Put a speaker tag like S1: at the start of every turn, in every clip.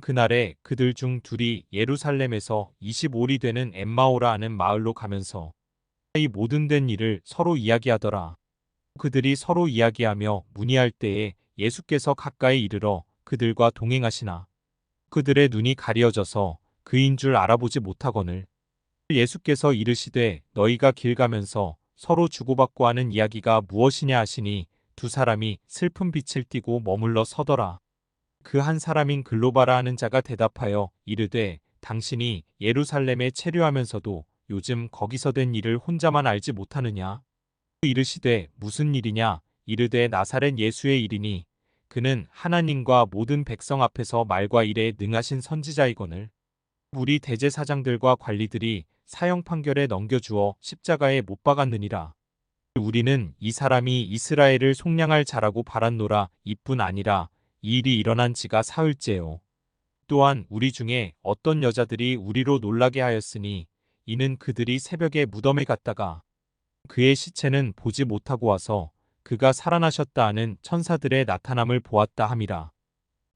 S1: 그날에 그들 중 둘이 예루살렘에서 25리 되는 엠마오라 하는 마을로 가면서 이 모든 된 일을 서로 이야기하더라. 그들이 서로 이야기하며 문의할 때에 예수께서 가까이 이르러 그들과 동행하시나 그들의 눈이 가려져서 그인 줄 알아보지 못하거늘 예수께서 이르시되 너희가 길 가면서 서로 주고받고 하는 이야기가 무엇이냐 하시니 두 사람이 슬픈 빛을 띠고 머물러 서더라. 그 한 사람인 글로바라 하는 자가 대답하여 이르되 당신이 예루살렘에 체류하면서도 요즘 거기서 된 일을 혼자만 알지 못하느냐? 이르시되 무슨 일이냐? 이르되 나사렛 예수의 일이니 그는 하나님과 모든 백성 앞에서 말과 일에 능하신 선지자이거늘 우리 대제사장들과 관리들이 사형 판결에 넘겨주어 십자가에 못 박았느니라. 우리는 이 사람이 이스라엘을 속량할 자라고 바랐노라 이뿐 아니라 이 일이 일어난 지가 사흘째요. 또한 우리 중에 어떤 여자들이 우리로 놀라게 하였으니 이는 그들이 새벽에 무덤에 갔다가 그의 시체는 보지 못하고 와서 그가 살아나셨다 하는 천사들의 나타남을 보았다 함이라.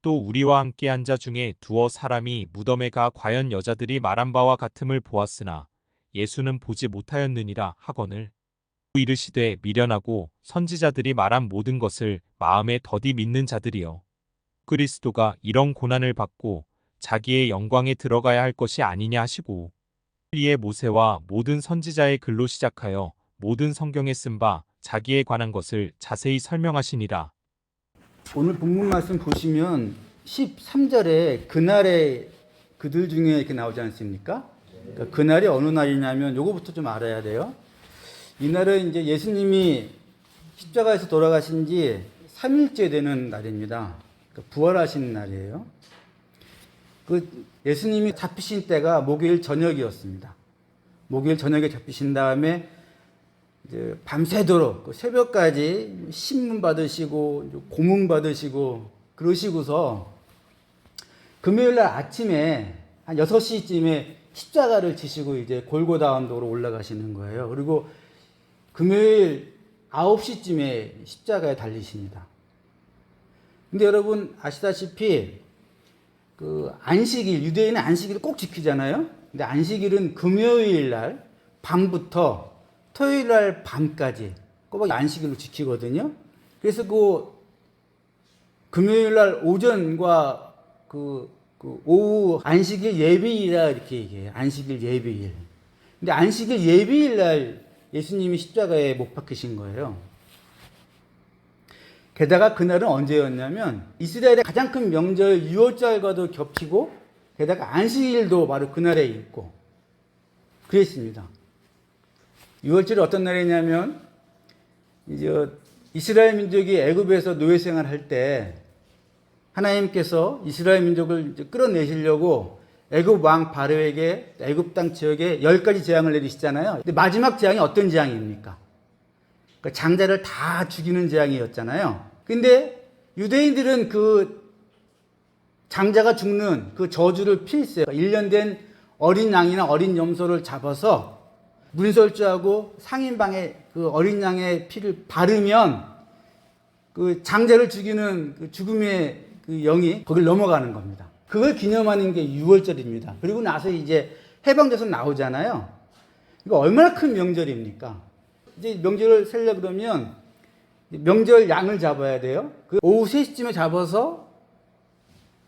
S1: 또 우리와 함께 한 자 중에 두어 사람이 무덤에 가 과연 여자들이 말한 바와 같음을 보았으나 예수는 보지 못하였느니라 하거늘 이르시되 미련하고 선지자들이 말한 모든 것을 마음에 더디 믿는 자들이여 그리스도가 이런 고난을 받고 자기의 영광에 들어가야 할 것이 아니냐 하시고 이에 모세와 모든 선지자의 글로 시작하여 모든 성경에 쓴 바 자기에 관한 것을 자세히 설명하시니라.
S2: 오늘 본문 말씀 보시면 13절에 그날에 그들 중에 이렇게 나오지 않습니까? 그러니까 그날이 어느 날이냐면 요거부터 좀 알아야 돼요. 이날은 이제 예수님이 십자가에서 돌아가신 지 3일째 되는 날입니다. 그러니까 부활하신 날이에요. 그 예수님이 잡히신 때가 목요일 저녁이었습니다. 목요일 저녁에 잡히신 다음에 이제 밤새도록 새벽까지 신문 받으시고 고문 받으시고 그러시고서 금요일 날 아침에 한 6시쯤에 십자가를 지시고 이제 골고다 언덕으로 올라가시는 거예요. 그리고 금요일 9시쯤에 십자가에 달리십니다. 근데 여러분 아시다시피 그 안식일, 유대인은 안식일을 꼭 지키잖아요. 근데 안식일은 금요일 날 밤부터 토요일 날 밤까지 꼬박 안식일로 지키거든요. 그래서 그 금요일 날 오전과 그 오후 안식일 예비일이라 이렇게 얘기해요. 안식일 예비일. 근데 안식일 예비일 날 예수님이 십자가에 못 박히신 거예요. 게다가 그날은 언제였냐면 이스라엘의 가장 큰 명절 유월절과도 겹치고 게다가 안식일도 바로 그날에 있고 그랬습니다. 유월절이 어떤 날이냐면 이제 이스라엘 민족이 애굽에서 노예 생활할 때 하나님께서 이스라엘 민족을 이제 끌어내시려고 애굽 왕 바로에게 애굽 땅 지역에 10가지 재앙을 내리시잖아요. 근데 마지막 재앙이 어떤 재앙입니까? 그러니까 장자를 다 죽이는 재앙이었잖아요. 근데 유대인들은 그 장자가 죽는 그 저주를 피했어요. 1년 된 어린 양이나 어린 염소를 잡아서 문설주하고 상인방에 그 어린 양의 피를 바르면 그 장자를 죽이는 그 죽음의 그 영이 거길 넘어가는 겁니다. 그걸 기념하는 게 유월절입니다. 그리고 나서 이제 해방돼서 나오잖아요. 이거 얼마나 큰 명절입니까? 이제 명절을 세려고 그러면 명절 양을 잡아야 돼요. 그 오후 3시쯤에 잡아서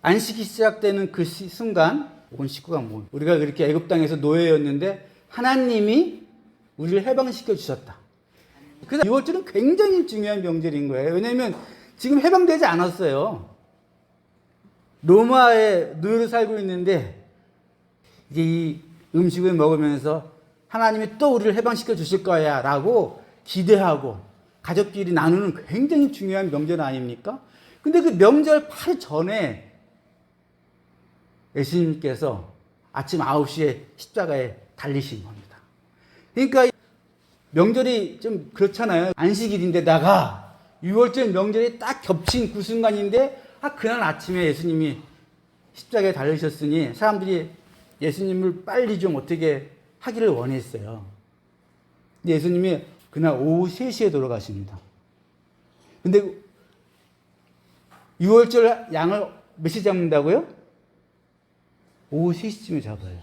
S2: 안식이 시작되는 그 순간, 온 식구가 뭐 우리가 그렇게 애굽 땅에서 노예였는데 하나님이 우리를 해방시켜 주셨다. 그래서 6월절은 굉장히 중요한 명절인 거예요. 왜냐하면 지금 해방되지 않았어요. 로마에 노예로 살고 있는데 이제 이 음식을 먹으면서 하나님이 또 우리를 해방시켜 주실 거야 라고 기대하고 가족끼리 나누는 굉장히 중요한 명절 아닙니까? 근데 그 명절 바로 전에 예수님께서 아침 9시에 십자가에 달리신 겁니다. 그러니까 명절이 좀 그렇잖아요. 안식일인데다가 6월절 명절이 딱 겹친 그 순간인데 그날 아침에 예수님이 십자가에 달리셨으니 사람들이 예수님을 빨리 좀 어떻게 하기를 원했어요. 근데 예수님이 그날 오후 3시에 돌아가십니다. 근데 6월절 양을 몇 시 잡는다고요? 오후 3시쯤에 잡아요.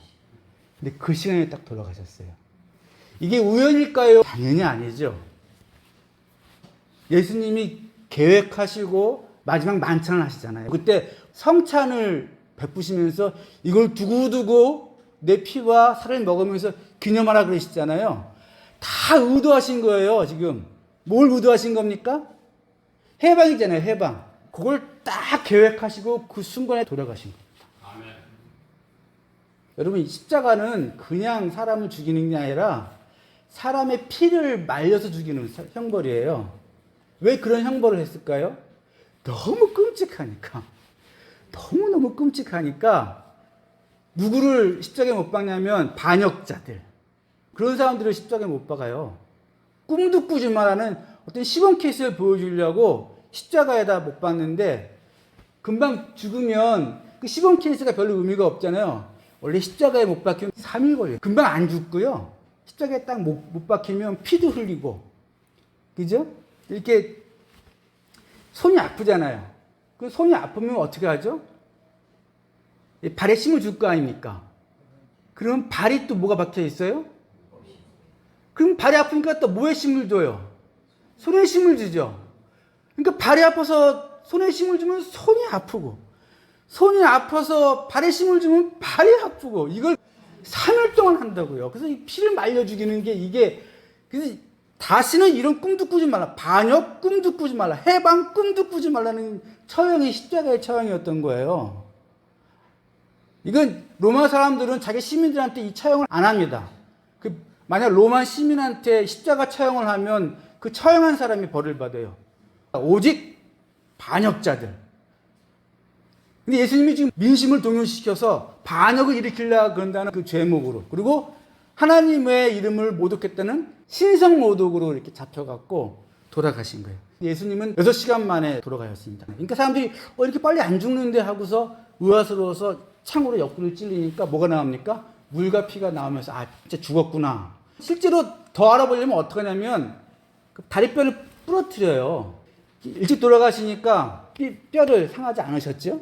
S2: 근데 그 시간에 딱 돌아가셨어요. 이게 우연일까요? 당연히 아니죠. 예수님이 계획하시고 마지막 만찬을 하시잖아요. 그때 성찬을 베푸시면서 이걸 두고두고 내 피와 살을 먹으면서 기념하라 그러시잖아요. 다 의도하신 거예요, 지금. 뭘 의도하신 겁니까? 해방이잖아요, 해방. 그걸 딱 계획하시고 그 순간에 돌아가신 겁니다. 아멘. 여러분, 십자가는 그냥 사람을 죽이는 게 아니라 사람의 피를 말려서 죽이는 형벌이에요. 왜 그런 형벌을 했을까요? 너무 끔찍하니까. 너무너무 끔찍하니까 누구를 십자가에 못 박냐면 반역자들. 그런 사람들을 십자가에 못 박아요. 꿈도 꾸지 말라는 어떤 시범 케이스를 보여주려고 십자가에다 못 박는데 금방 죽으면 그 시범 케이스가 별로 의미가 없잖아요. 원래 십자가에 못 박히면 3일 걸려요. 금방 안 죽고요. 십자가에 딱 못 박히면 피도 흘리고. 그죠? 이렇게 손이 아프잖아요. 그 손이 아프면 어떻게 하죠? 발에 힘을 줄 거 아닙니까? 그럼 발이 또 뭐가 박혀 있어요? 그럼 발이 아프니까 또 뭐에 힘을 줘요? 손에 힘을 주죠. 그러니까 발이 아파서 손에 힘을 주면 손이 아프고, 손이 아파서 발에 힘을 주면 발이 아프고, 이걸 3일 동안 한다고요. 그래서 이 피를 말려 죽이는 게 이게, 그래서 다시는 이런 꿈도 꾸지 말라. 반역 꿈도 꾸지 말라. 해방 꿈도 꾸지 말라는 처형이 십자가의 처형이었던 거예요. 이건 로마 사람들은 자기 시민들한테 이 처형을 안 합니다. 만약 로마 시민한테 십자가 처형을 하면 그 처형한 사람이 벌을 받아요. 오직 반역자들. 근데 예수님이 지금 민심을 동요시켜서 반역을 일으키려고 그런다는 그 죄목으로, 그리고 하나님의 이름을 모독했다는 신성모독으로 이렇게 잡혀갖고 돌아가신 거예요. 예수님은 6시간 만에 돌아가셨습니다. 그러니까 사람들이 이렇게 빨리 안 죽는데 하고서 의아스러워서 창으로 옆구리를 찔리니까 뭐가 나옵니까? 물과 피가 나오면서 아, 진짜 죽었구나. 실제로 더 알아보려면 어떻게 하냐면 다리뼈를 부러뜨려요. 일찍 돌아가시니까 뼈를 상하지 않으셨죠?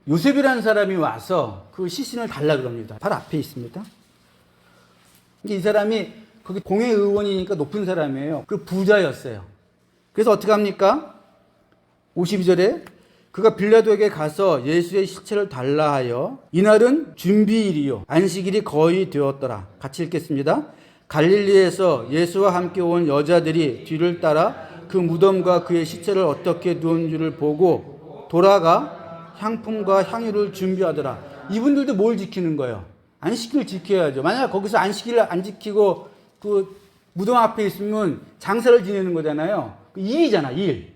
S2: 요셉이라는 사람이 와서 그 시신을 달라 그럽니다. 바로 앞에 있습니다. 이 사람이 거기 공회의원이니까 높은 사람이에요. 그리고 부자였어요. 그래서 어떻게 합니까? 52절에 그가 빌라도에게 가서 예수의 시체를 달라 하여 이날은 준비일이요 안식일이 거의 되었더라. 같이 읽겠습니다. 갈릴리에서 예수와 함께 온 여자들이 뒤를 따라 그 무덤과 그의 시체를 어떻게 누운 줄을 보고 돌아가 향품과 향유를 준비하더라. 이분들도 뭘 지키는 거예요? 안식일을 지켜야죠. 만약 거기서 안식일을 안 지키고 그 무덤 앞에 있으면 장사를 지내는 거잖아요. 일이잖아, 일.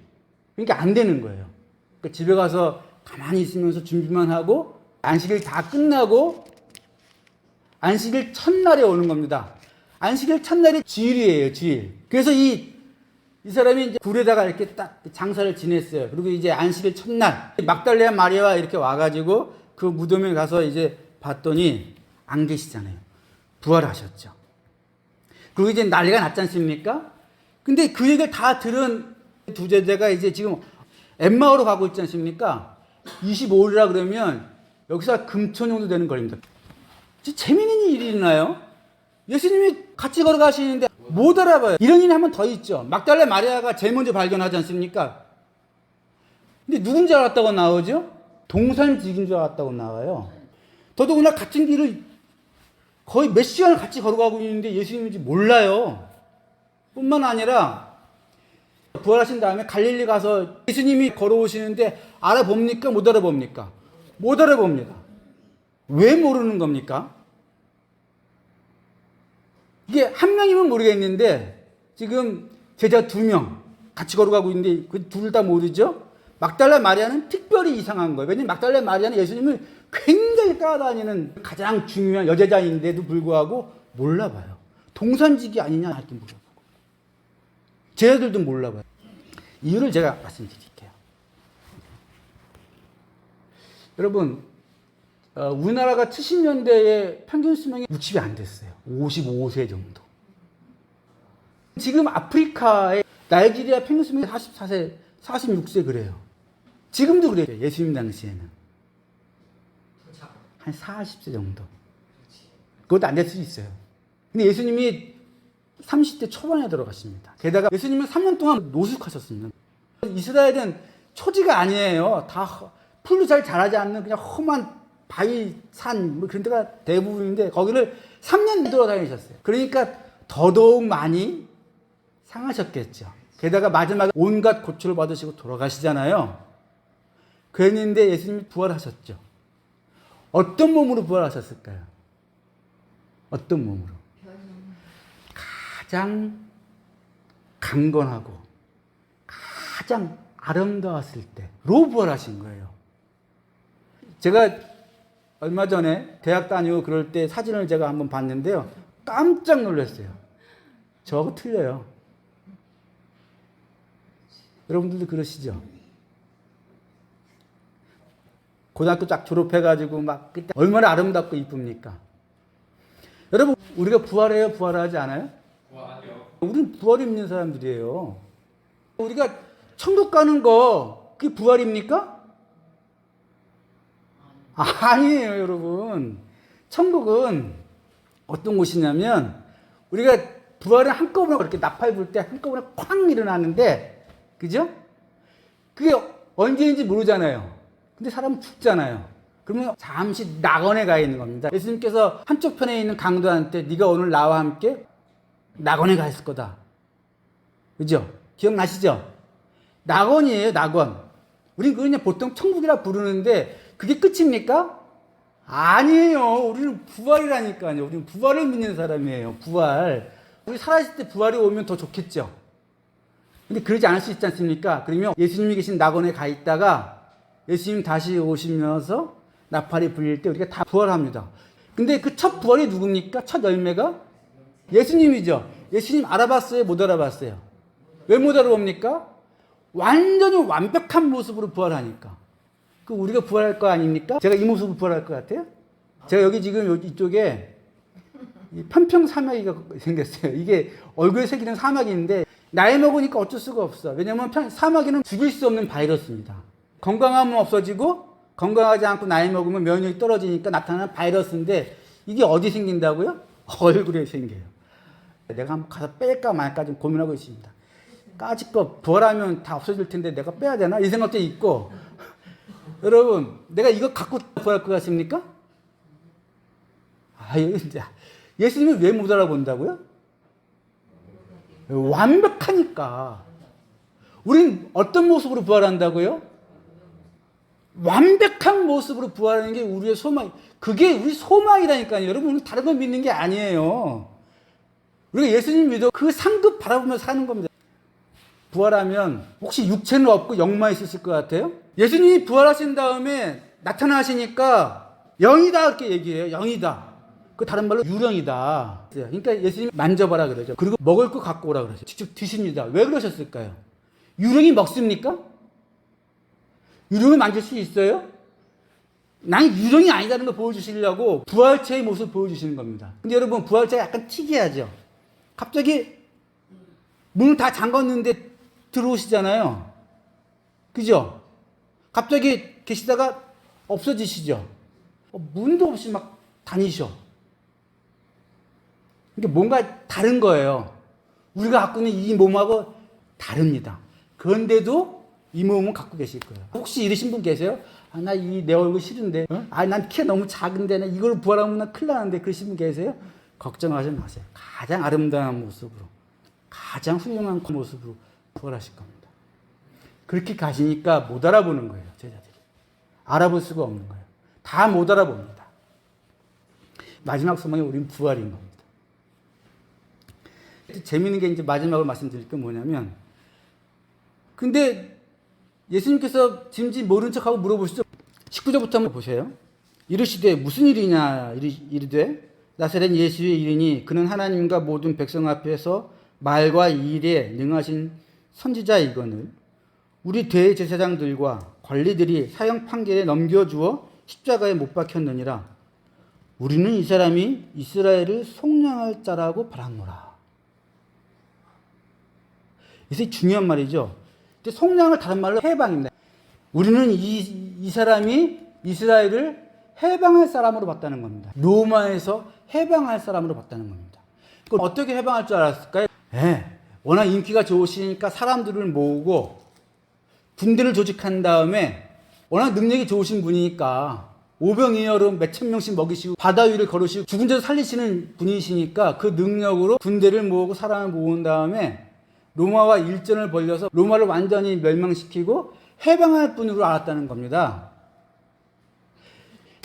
S2: 그러니까 안 되는 거예요. 그러니까 집에 가서 가만히 있으면서 준비만 하고 안식일 다 끝나고 안식일 첫날에 오는 겁니다. 안식일 첫날이 주일이에요, 주일. 그래서 이 사람이 이제 굴에다가 이렇게 딱 장사를 지냈어요. 그리고 이제 안식일 첫날 막달레아 마리아가 이렇게 와가지고 그 무덤에 가서 이제 봤더니 안 계시잖아요. 부활하셨죠. 그리고 이제 난리가 났지 않습니까? 근데 그 얘기를 다 들은 두 제자가 이제 지금 엠마오로 가고 있지 않습니까? 25일이라 그러면 여기서 금초 정도 되는 거리입니다. 재미있는 일이 있나요? 예수님이 같이 걸어가시는데 못 알아봐요. 이런 일이 한 번 더 있죠. 막달레 마리아가 제일 먼저 발견하지 않습니까? 근데 누군지 알았다고 나오죠? 동산직인 줄 알았다고 나와요. 더더구나 같은 길을 거의 몇 시간을 같이 걸어가고 있는데 예수님인지 몰라요. 뿐만 아니라 부활하신 다음에 갈릴리 가서 예수님이 걸어오시는데 알아봅니까? 못 알아봅니까? 못 알아봅니다. 왜 모르는 겁니까? 이게 한 명이면 모르겠는데 지금 제자 2명 같이 걸어가고 있는데 그 둘 다 모르죠? 막달라 마리아는 특별히 이상한 거예요. 왜냐하면 막달라 마리아는 예수님을 굉장히 따라다니는 가장 중요한 여제자인데도 불구하고 몰라봐요. 동산직이 아니냐 할 때 물어보고. 제자들도 몰라봐요. 이유를 제가 말씀드릴게요. 여러분, 우리나라가 70년대에 평균 수명이 60이 안 됐어요. 55세 정도. 지금 아프리카의 나이지리아 평균 수명이 44세, 46세 그래요. 지금도 그래요. 예수님 당시에는. 한 40세 정도. 그것도 안 될 수도 있어요. 근데 예수님이 30대 초반에 돌아가십니다. 게다가 예수님은 3년 동안 노숙하셨습니다. 이스라엘은 초지가 아니에요. 다 풀도 잘 자라지 않는 그냥 험한 바위, 산, 뭐 그런 데가 대부분인데 거기를 3년 돌아다니셨어요. 그러니까 더더욱 많이 상하셨겠죠. 게다가 마지막에 온갖 고초를 받으시고 돌아가시잖아요. 그랬는데 예수님이 부활하셨죠. 어떤 몸으로 부활하셨을까요? 어떤 몸으로? 가장 강건하고 가장 아름다웠을 때로 부활하신 거예요. 제가 얼마 전에 대학 다니고 그럴 때 사진을 제가 한번 봤는데요. 깜짝 놀랐어요. 저거 틀려요. 여러분들도 그러시죠? 고등학교 쫙 졸업해가지고 막 그때 얼마나 아름답고 이쁩니까? 여러분, 우리가 부활해요? 부활하지 않아요? 부활하죠. 우리는 부활이 있는 사람들이에요. 우리가 천국 가는 거, 그게 부활입니까? 아니에요, 여러분. 천국은 어떤 곳이냐면, 우리가 부활을 한꺼번에 그렇게 나팔 불 때 한꺼번에 쾅 일어나는데, 그죠? 그게 언제인지 모르잖아요. 근데 사람은 죽잖아요. 그러면 잠시 낙원에 가 있는 겁니다. 예수님께서 한쪽 편에 있는 강도한테 네가 오늘 나와 함께 낙원에 가 있을 거다. 그죠? 기억나시죠? 낙원이에요, 낙원. 우리 그냥 보통 천국이라 부르는데 그게 끝입니까? 아니에요. 우리는 부활이라니까요. 우리는 부활을 믿는 사람이에요. 부활. 우리 살아있을 때 부활이 오면 더 좋겠죠. 근데 그러지 않을 수 있지 않습니까? 그러면 예수님이 계신 낙원에 가 있다가 예수님 다시 오시면서 나팔이 불릴 때 우리가 다 부활합니다. 근데 그 첫 부활이 누굽니까? 첫 열매가? 예수님이죠. 예수님 알아봤어요? 못 알아봤어요? 왜 못 알아봅니까? 완전히 완벽한 모습으로 부활하니까. 그 우리가 부활할 거 아닙니까? 제가 이 모습으로 부활할 것 같아요? 제가 여기 지금 이쪽에 편평 사마귀가 생겼어요. 이게 얼굴에 새기는 사마귀인데 나이 먹으니까 어쩔 수가 없어. 왜냐면 사마귀는 죽일 수 없는 바이러스입니다. 건강하면 없어지고 건강하지 않고 나이 먹으면 면역력이 떨어지니까 나타나는 바이러스인데 이게 어디 생긴다고요? 얼굴에 생겨요. 내가 한번 가서 뺄까 말까 좀 고민하고 있습니다. 까짓 거 부활하면 다 없어질 텐데 내가 빼야 되나? 이 생각도 있고 여러분 내가 이거 갖고 부활할 것 같습니까? 예수님을 왜 못 알아본다고요? 완벽하니까. 우린 어떤 모습으로 부활한다고요? 완벽한 모습으로 부활하는 게 우리의 소망. 그게 우리 소망이라니까요. 여러분, 다른 걸 믿는 게 아니에요. 우리가 예수님 믿어 그 상급 바라보면서 사는 겁니다. 부활하면 혹시 육체는 없고 영만 있으실 것 같아요? 예수님이 부활하신 다음에 나타나시니까 영이다 이렇게 얘기해요. 영이다. 그 다른 말로 유령이다. 그러니까 예수님이 만져봐라 그러죠. 그리고 먹을 거 갖고 오라 그러죠. 직접 드십니다. 왜 그러셨을까요? 유령이 먹습니까? 유령을 만질 수 있어요? 난 유령이 아니다는 걸 보여주시려고 부활체의 모습을 보여주시는 겁니다. 근데 여러분 부활체가 약간 특이하죠? 갑자기 문을 다 잠갔는데 들어오시잖아요. 그죠? 갑자기 계시다가 없어지시죠? 문도 없이 막 다니셔. 그러니까 뭔가 다른 거예요. 우리가 갖고 있는 이 몸하고 다릅니다. 그런데도 이 몸은 갖고 계실 거예요. 혹시 이러신 분 계세요? 아, 나 내 얼굴 싫은데. 어? 아, 난 키가 너무 작은데. 나 이걸 부활하면 나 큰일 나는데. 그러신 분 계세요? 걱정하지 마세요. 가장 아름다운 모습으로, 가장 훌륭한 모습으로 부활하실 겁니다. 그렇게 가시니까 못 알아보는 거예요, 제자들이. 알아볼 수가 없는 거예요. 다 못 알아봅니다. 마지막 소망이 우린 부활인 겁니다. 재미있는 게 이제 마지막으로 말씀드릴 게 뭐냐면, 근데 예수님께서 짐짓 모른 척하고 물어보시죠. 19절부터 한번 보세요. 이르시되 무슨 일이냐 이르되 나사렛 예수의 일이니 그는 하나님과 모든 백성 앞에서 말과 일에 능하신 선지자이거늘 우리 대제사장들과 관리들이 사형 판결에 넘겨주어 십자가에 못 박혔느니라. 우리는 이 사람이 이스라엘을 속량할 자라고 바라노라. 이게 중요한 말이죠. 근데 속량을 다른 말로 해방입니다. 우리는 이 사람이 이스라엘을 해방할 사람으로 봤다는 겁니다. 로마에서 해방할 사람으로 봤다는 겁니다. 그럼 어떻게 해방할 줄 알았을까요? 워낙 인기가 좋으시니까 사람들을 모으고 군대를 조직한 다음에 워낙 능력이 좋으신 분이니까 오병이어로 몇천 명씩 먹이시고 바다 위를 걸으시고 죽은 자도 살리시는 분이시니까 그 능력으로 군대를 모으고 사람을 모은 다음에 로마와 일전을 벌려서 로마를 완전히 멸망시키고 해방할 분으로 알았다는 겁니다.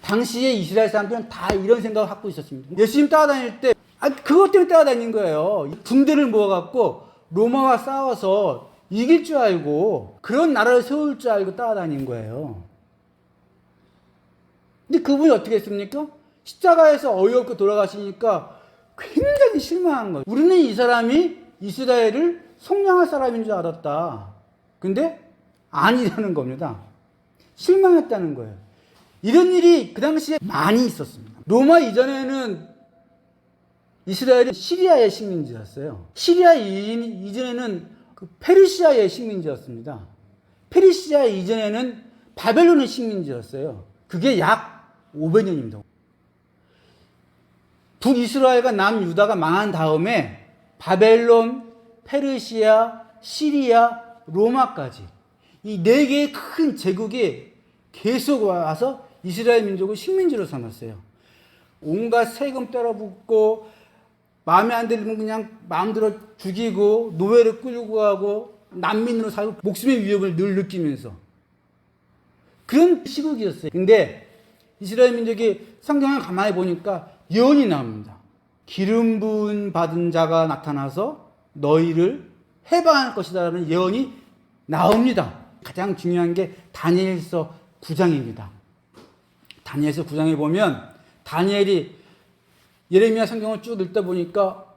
S2: 당시에 이스라엘 사람들은 다 이런 생각을 갖고 있었습니다. 예수님 따라다닐 때 그것 때문에 따라다닌 거예요. 군대를 모아갖고 로마와 싸워서 이길 줄 알고 그런 나라를 세울 줄 알고 따라다닌 거예요. 근데 그분이 어떻게 했습니까? 십자가에서 어이없게 돌아가시니까 굉장히 실망한 거예요. 우리는 이 사람이 이스라엘을 속량할 사람인 줄 알았다. 근데 아니라는 겁니다. 실망했다는 거예요. 이런 일이 그 당시에 많이 있었습니다. 로마 이전에는 이스라엘이 시리아의 식민지였어요. 시리아 이전에는 페르시아의 식민지였습니다. 페르시아 이전에는 바벨론의 식민지였어요. 그게 약 500년입니다. 북이스라엘과 남유다가 망한 다음에 바벨론, 페르시아, 시리아, 로마까지 이 네 개의 큰 제국이 계속 와서 이스라엘 민족을 식민지로 삼았어요. 온갖 세금 때려붓고 마음에 안 들면 그냥 마음대로 죽이고 노예를 끌고 가고 난민으로 살고 목숨의 위협을 늘 느끼면서 그런 시국이었어요. 근데 이스라엘 민족이 성경을 가만히 보니까 예언이 나옵니다. 기름 부은 받은 자가 나타나서 너희를 해방할 것이다라는 예언이 나옵니다. 가장 중요한 게 다니엘서 9장입니다. 다니엘서 9장에 보면 다니엘이 예레미야 성경을 쭉 읽다 보니까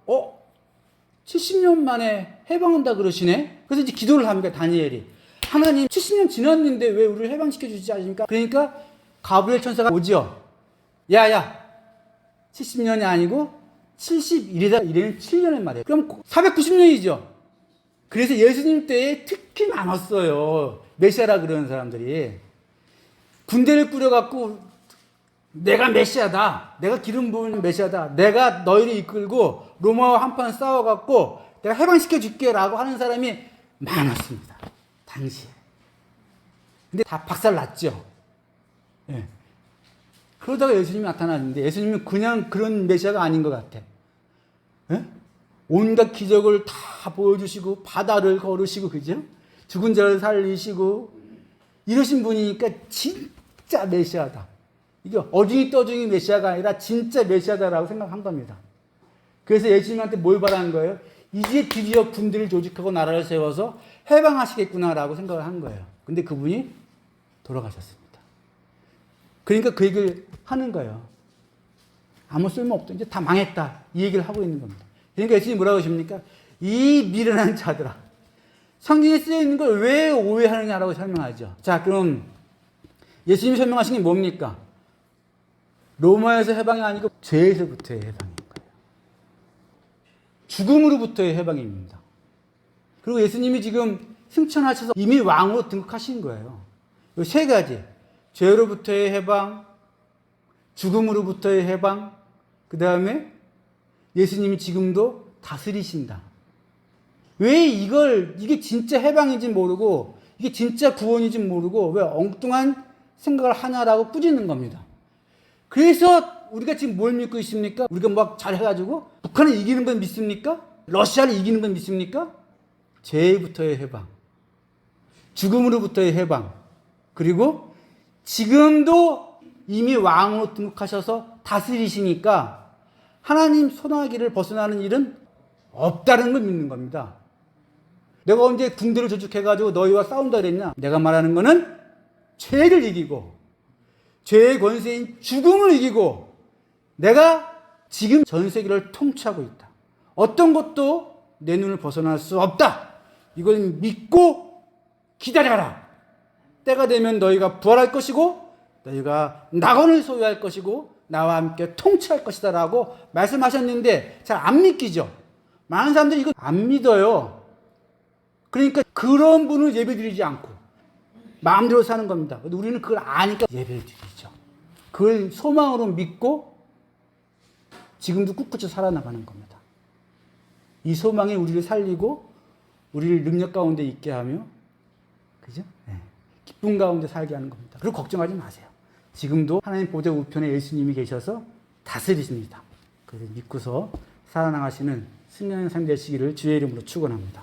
S2: 70년 만에 해방한다 그러시네. 그래서 이제 기도를 합니다. 다니엘이 하나님 70년 지났는데 왜 우리를 해방시켜 주지 않습니까? 그러니까 가브리엘 천사가 오지요. 야야 70년이 아니고 71이다. 이래는 7년을 말이에요. 그럼 490년이죠. 그래서 예수님 때에 특히 많았어요. 메시아라 그러는 사람들이. 군대를 꾸려갖고 내가 메시아다. 내가 기름 부은 메시아다. 내가 너희를 이끌고 로마와 한판 싸워갖고 내가 해방시켜 줄게 라고 하는 사람이 많았습니다. 당시에. 근데 다 박살났죠. 예. 그러다가 예수님이 나타났는데 예수님은 그냥 그런 메시아가 아닌 것 같아. 예? 온갖 기적을 다 보여주시고 바다를 걸으시고 그죠? 죽은 자를 살리시고 이러신 분이니까 진짜 메시아다. 이게 어중이 떠중이 메시아가 아니라 진짜 메시아다라고 생각한 겁니다. 그래서 예수님한테 뭘 바라는 거예요? 이제 드디어 군대를 조직하고 나라를 세워서 해방하시겠구나라고 생각을 한 거예요. 근데 그분이 돌아가셨습니다. 그러니까 그 얘기를 하는 거예요. 아무 쓸모없다. 이제 다 망했다. 이 얘기를 하고 있는 겁니다. 그러니까 예수님이 뭐라고 하십니까? 이 미련한 자들아. 성경에 쓰여 있는 걸 왜 오해하느냐라고 설명하죠. 자, 그럼 예수님이 설명하신 게 뭡니까? 로마에서 해방이 아니고 죄에서부터의 해방인 거예요. 죽음으로부터의 해방입니다. 그리고 예수님이 지금 승천하셔서 이미 왕으로 등극하신 거예요. 이 세 가지. 죄로부터의 해방, 죽음으로부터의 해방, 그 다음에 예수님이 지금도 다스리신다. 왜 이게 진짜 해방인지 모르고, 이게 진짜 구원인지 모르고, 왜 엉뚱한 생각을 하냐라고 꾸짖는 겁니다. 그래서 우리가 지금 뭘 믿고 있습니까? 우리가 막 잘해가지고, 북한을 이기는 건 믿습니까? 러시아를 이기는 건 믿습니까? 죄부터의 해방, 죽음으로부터의 해방, 그리고 지금도 이미 왕으로 등극하셔서 다스리시니까 하나님 손아귀를 벗어나는 일은 없다는 걸 믿는 겁니다. 내가 언제 군대를 조직해가지고 너희와 싸운다 그랬냐? 내가 말하는 거는 죄를 이기고 죄의 권세인 죽음을 이기고 내가 지금 전 세계를 통치하고 있다. 어떤 것도 내 눈을 벗어날 수 없다. 이걸 믿고 기다려라. 때가 되면 너희가 부활할 것이고 너희가 낙원을 소유할 것이고 나와 함께 통치할 것이다 라고 말씀하셨는데 잘 안 믿기죠. 많은 사람들이 이거 안 믿어요. 그러니까 그런 분을 예배드리지 않고 마음대로 사는 겁니다. 우리는 그걸 아니까 예배를 드리죠. 그걸 소망으로 믿고 지금도 꿋꿋이 살아나가는 겁니다. 이 소망이 우리를 살리고 우리를 능력 가운데 있게 하며 그죠? 네. 기쁨 가운데 살게 하는 겁니다. 그리고 걱정하지 마세요. 지금도 하나님 보좌 우편에 예수님이 계셔서 다스리십니다. 그래서 믿고서 살아나가시는 승리하는 삶 되시기를 주의 이름으로 축원합니다.